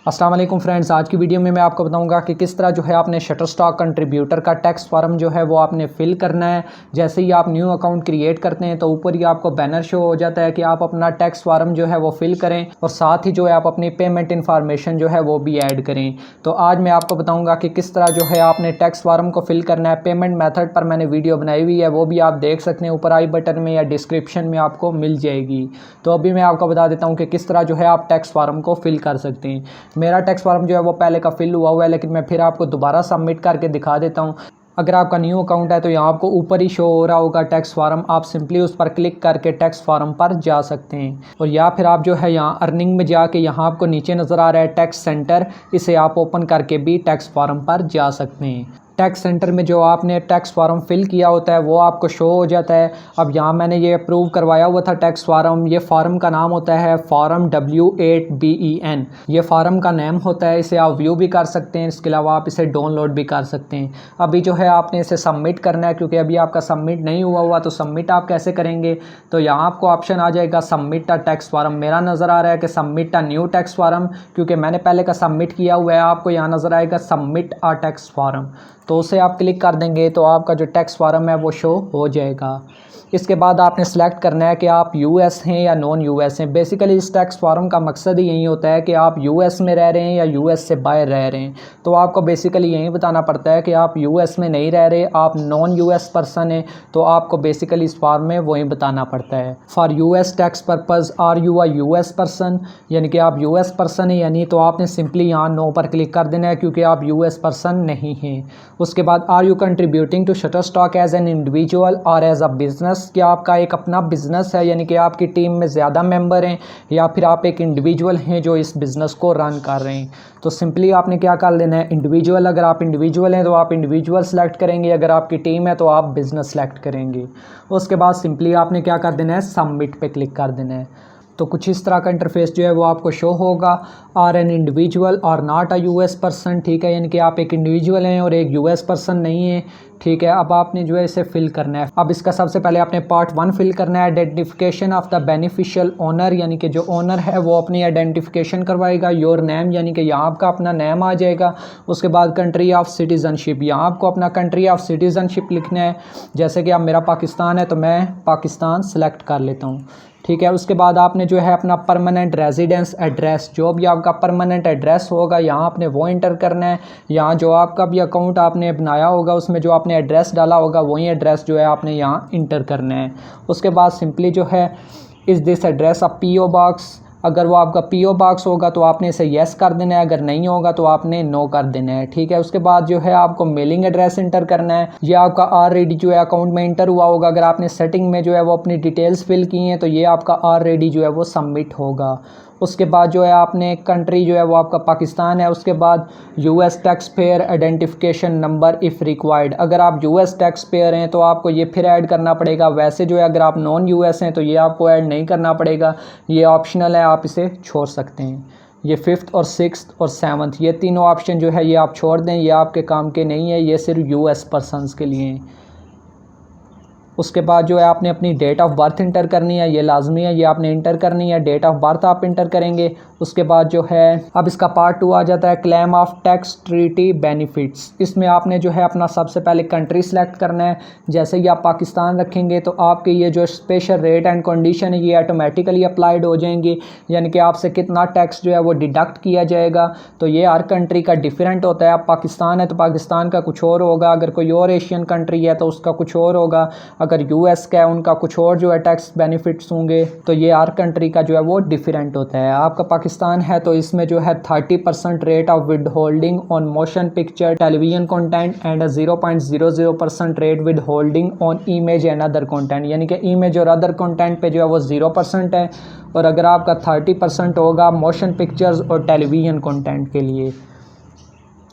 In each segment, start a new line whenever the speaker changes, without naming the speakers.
अस्सलाम वालेकुम फ्रेंड्स, आज की वीडियो में मैं आपको बताऊंगा कि किस तरह जो है आपने शटरस्टॉक कंट्रीब्यूटर का टैक्स फॉर्म जो है वो आपने फिल करना है। जैसे ही आप न्यू अकाउंट क्रिएट करते हैं तो ऊपर ही आपको बैनर शो हो जाता है कि आप अपना टैक्स फॉर्म जो है वो फिल करें और साथ ही जो है आप अपनी पेमेंट इन्फॉर्मेशन जो है वो भी ऐड करें। तो आज मैं आपको बताऊँगा कि किस तरह जो है आपने टैक्स फॉर्म को फिल करना है। पेमेंट मेथड पर मैंने वीडियो बनाई हुई है, वो भी आप देख सकते हैं, ऊपर आई बटन में या डिस्क्रिप्शन में आपको मिल जाएगी। तो अभी मैं आपको बता देता हूँ कि किस तरह जो है आप टैक्स फॉर्म को फिल कर सकते हैं। मेरा टैक्स फॉर्म जो है वो पहले का फिल हुआ है, लेकिन मैं फिर आपको दोबारा सबमिट करके दिखा देता हूँ। अगर आपका न्यू अकाउंट है तो यहाँ आपको ऊपर ही शो हो रहा होगा टैक्स फॉर्म, आप सिंपली उस पर क्लिक करके टैक्स फॉर्म पर जा सकते हैं। और या फिर आप जो है यहाँ अर्निंग में जाके यहाँ आपको नीचे नज़र आ रहा है टैक्स सेंटर, इसे आप ओपन करके भी टैक्स फॉर्म पर जा सकते हैं। टैक्स सेंटर में जो आपने टैक्स फॉर्म फिल किया होता है वो आपको शो हो जाता है। अब यहाँ मैंने ये अप्रूव करवाया हुआ था टैक्स फॉर्म। ये फॉर्म का नाम होता है फॉर्म W8BEN। ये फॉर्म का नेम होता है, इसे आप व्यू भी कर सकते हैं, इसके अलावा आप इसे डाउनलोड भी कर सकते हैं। अभी जो है आपने इसे सबमिट करना है, क्योंकि अभी आपका सबमिट नहीं हुआ तो सबमिट आप कैसे करेंगे। तो यहाँ आपको ऑप्शन आ जाएगा सबमिट अ टैक्स फॉर्म। मेरा नज़र आ रहा है कि submit a new tax form, क्योंकि मैंने पहले का सबमिट किया हुआ है। आपको यहाँ नज़र आएगा सबमिट अ टैक्स फॉर्म, तो उसे आप क्लिक कर देंगे तो आपका जो टैक्स फॉर्म है वो शो हो जाएगा। इसके बाद आपने सेलेक्ट करना है कि आप यूएस हैं या नॉन यूएस हैं। बेसिकली इस टैक्स फॉर्म का मकसद ही यही होता है कि आप यूएस में रह रहे हैं या यूएस से बाहर रह रहे हैं। तो आपको बेसिकली यही बताना पड़ता है कि आप यूएस में नहीं रह रहे, आप नॉन यूएस पर्सन हैं, तो आपको बेसिकली इस फॉर्म में वही बताना पड़ता है। For US tax purpose are you a US person, यानी कि आप यूएस पर्सन हैं या नहीं, तो आपने सिंपली यहाँ नो पर क्लिक कर देना है, क्योंकि आप यूएस पर्सन नहीं हैं। उसके बाद are you contributing to Shutterstock as an individual और एज अ बिजनेस, कि आपका एक अपना बिजनेस है, यानी कि आपकी टीम में ज़्यादा मेंबर हैं, या फिर आप एक इंडिविजुअल हैं जो इस बिज़नेस को रन कर रहे हैं। तो सिंपली आपने क्या कर लेना है, इंडिविजुअल। अगर आप इंडिविजुअल हैं तो आप इंडिविजुअल सेलेक्ट करेंगे, अगर आपकी टीम है तो आप बिज़नेस सेलेक्ट करेंगे। उसके बाद सिंपली आपने क्या कर देना है, सबमिट पे क्लिक कर देना है। तो कुछ इस तरह का इंटरफेस जो है वो आपको शो होगा। आर एन इंडिविजुअल और नॉट अ यूएस पर्सन, ठीक है, यानी कि आप एक इंडिविजुअल हैं और एक यूएस पर्सन नहीं है, ठीक है। अब आपने जो है इसे फिल करना है। अब इसका सबसे पहले आपने पार्ट 1 फिल करना है, identification of the beneficial owner, यानी कि जो ओनर है वो अपनी आइडेंटिफिकेशन करवाएगा। योर नेम, यानी कि यहाँ आपका अपना नेम आ जाएगा। उसके बाद कंट्री ऑफ सिटीजनशिप, यहाँ आपको अपना कंट्री ऑफ सिटीजनशिप लिखना है। जैसे कि अब मेरा पाकिस्तान है तो मैं पाकिस्तान सेलेक्ट कर लेता हूँ, ठीक है। उसके बाद आपने जो है अपना परमानेंट रेजिडेंस एड्रेस, जो भी आपका परमानेंट एड्रेस होगा यहाँ आपने वो इंटर करना है। यहाँ जो आपका भी अकाउंट आपने बनाया होगा उसमें जो आपने एड्रेस डाला होगा वही एड्रेस जो है आपने यहाँ इंटर करना है। उसके बाद सिंपली जो है is this address a PO box, अगर वो आपका PO बॉक्स होगा तो आपने इसे येस कर देना है, अगर नहीं होगा तो आपने नो कर देना है, ठीक है। उसके बाद जो है आपको मेलिंग एड्रेस इंटर करना है। ये आपका ऑलरेडी जो है अकाउंट में इंटर हुआ होगा। अगर आपने सेटिंग में जो है वो अपनी डिटेल्स फिल की हैं तो ये आपका ऑलरेडी जो है वो सबमिट होगा। उसके बाद जो है आपने कंट्री जो है वो आपका पाकिस्तान है। उसके बाद US tax payer identification number if required, अगर आप यूएस टैक्स पेयर हैं तो आपको ये फिर ऐड करना पड़ेगा। वैसे जो है अगर आप नॉन यूएस हैं तो ये आपको ऐड नहीं करना पड़ेगा, ये ऑप्शनल है, आप इसे छोड़ सकते हैं। ये 5th और 6th और 7th ये तीनों ऑप्शन जो है ये आप छोड़ दें, ये आपके काम के नहीं है, ये सिर्फ यूएस पर्सनस के लिए हैं। उसके बाद जो है आपने अपनी डेट ऑफ बर्थ इंटर करनी है, ये लाजमी है, ये आपने इंटर करनी है। डेट ऑफ बर्थ आप इंटर करेंगे। उसके बाद जो है अब इसका पार्ट 2 आ जाता है, claim of tax treaty benefits. इसमें आपने जो है अपना सबसे पहले कंट्री सेलेक्ट करना है। जैसे ही आप पाकिस्तान रखेंगे तो आपके ये जो स्पेशल रेट एंड कंडीशन है ये ऑटोमेटिकली अप्लाइड हो जाएंगी, यानी कि आपसे कितना टैक्स जो है वो डिडक्ट किया जाएगा। तो ये हर कंट्री का डिफरेंट होता है। आप पाकिस्तान है तो पाकिस्तान का कुछ और होगा, अगर कोई और एशियन कंट्री है तो उसका कुछ और होगा, अगर यूएस का है उनका कुछ और जो है टैक्स बेनिफिट्स होंगे। तो ये हर कंट्री का जो है वो डिफरेंट होता है। आपका पाकिस्तान है तो इसमें जो है 30% rate of with holding on motion picture television content and 0.00% rate with holding on image and other content, यानी कि इमेज और अदर कंटेंट पे जो है वो 0% है। और अगर आपका 30% होगा मोशन पिक्चर्स और टेलीविजन कंटेंट के लिए,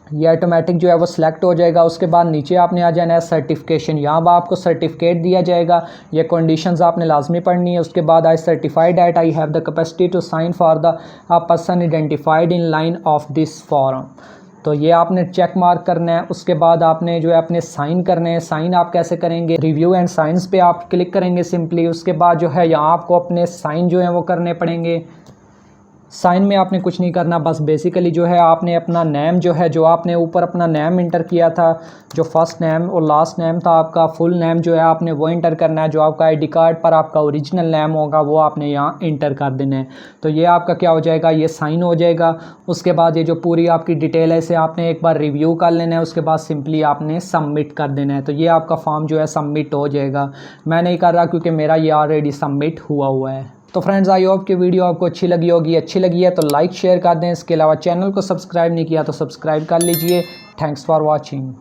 ये ऑटोमेटिक जो है वो सिलेक्ट हो जाएगा। उसके बाद नीचे आपने आ जाना है सर्टिफिकेशन, यहाँ पर आपको सर्टिफिकेट दिया जाएगा, ये कंडीशंस आपने लाजमी पढ़नी है। उसके बाद I certified that I have the capacity to sign for the person identified in line of this form, तो ये आपने चेक मार्क करना है। उसके बाद आपने जो है अपने साइन करने हैं। साइन आप कैसे करेंगे, रिव्यू एंड साइंस पे आप क्लिक करेंगे सिंपली। उसके बाद जो है यहाँ आपको अपने साइन जो है वो करने पड़ेंगे। साइन में आपने कुछ नहीं करना, बस बेसिकली जो है आपने अपना नेम जो है, जो आपने ऊपर अपना नेम इंटर किया था, जो फर्स्ट नेम और लास्ट नेम था आपका, फुल नेम जो है आपने वो इंटर करना है। जो आपका आईडी कार्ड पर आपका ओरिजिनल नेम होगा वो आपने यहाँ इंटर कर देना है। तो ये आपका क्या हो जाएगा, ये साइन हो जाएगा। उसके बाद ये जो पूरी आपकी डिटेल है इसे आपने एक बार रिव्यू कर लेना है, उसके बाद सिंपली आपने सबमिट कर देना है। तो ये आपका फॉर्म जो है सबमिट हो जाएगा। मैं नहीं कर रहा क्योंकि मेरा ये ऑलरेडी सबमिट हुआ है। तो फ्रेंड्स, आई होप कि वीडियो आपको अच्छी लगी होगी। अच्छी लगी है तो लाइक शेयर कर दें। इसके अलावा चैनल को सब्सक्राइब नहीं किया तो सब्सक्राइब कर लीजिए। Thanks for watching.